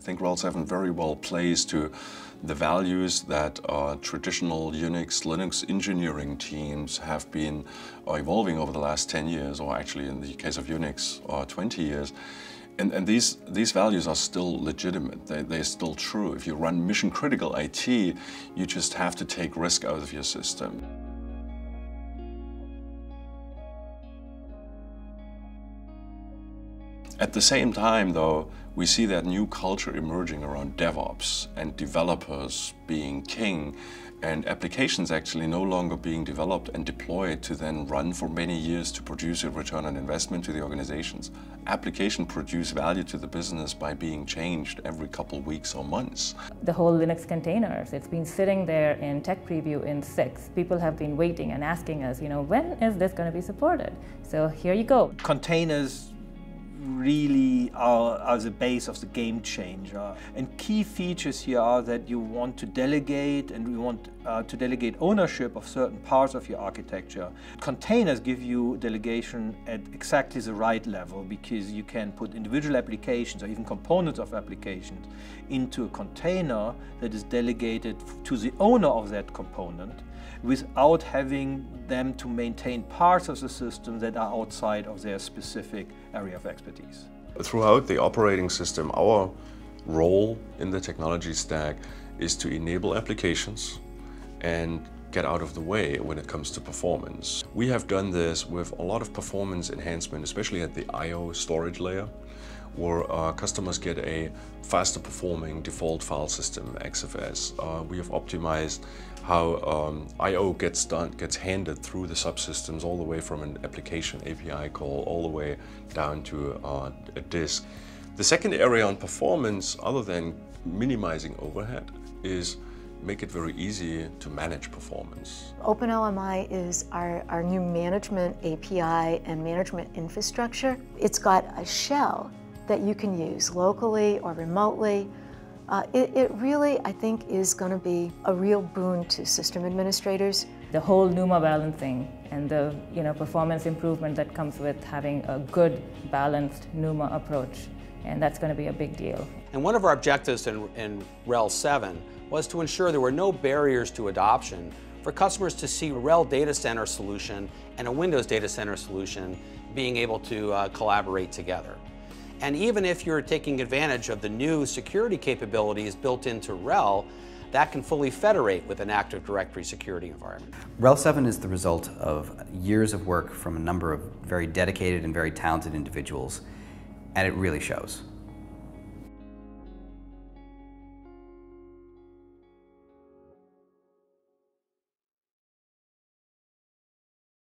think RHEL 7 very well plays to the values that traditional Unix, Linux engineering teams have been evolving over the last 10 years, or actually in the case of Unix, 20 years. And these values are still legitimate, they're still true. If you run mission-critical IT, you just have to take risk out of your system. At the same time, though, we see that new culture emerging around DevOps and developers being king, and applications actually no longer being developed and deployed to then run for many years to produce a return on investment to the organizations. Applications produce value to the business by being changed every couple of weeks or months. The whole Linux containers, it's been sitting there in tech preview in 6. People have been waiting and asking us, when is this going to be supported? So here you go. Containers really are the base of the game changer. And key features here are that you want to delegate, and we want to delegate ownership of certain parts of your architecture. Containers give you delegation at exactly the right level, because you can put individual applications or even components of applications into a container that is delegated to the owner of that component, without having them to maintain parts of the system that are outside of their specific area of expertise. Throughout the operating system, our role in the technology stack is to enable applications and get out of the way when it comes to performance. We have done this with a lot of performance enhancement, especially at the I/O storage layer, where customers get a faster performing default file system, XFS. We have optimized how I/O gets handed through the subsystems, all the way from an application API call all the way down to a disk. The second area on performance, other than minimizing overhead, is make it very easy to manage performance. OpenLMI is our new management API and management infrastructure. It's got a shell that you can use locally or remotely. It really, I think, is going to be a real boon to system administrators. The whole NUMA balancing and the performance improvement that comes with having a good, balanced NUMA approach, and that's going to be a big deal. And one of our objectives in RHEL 7 was to ensure there were no barriers to adoption for customers to see a RHEL data center solution and a Windows data center solution being able to collaborate together. And even if you're taking advantage of the new security capabilities built into RHEL, that can fully federate with an Active Directory security environment. RHEL 7 is the result of years of work from a number of very dedicated and very talented individuals, and it really shows.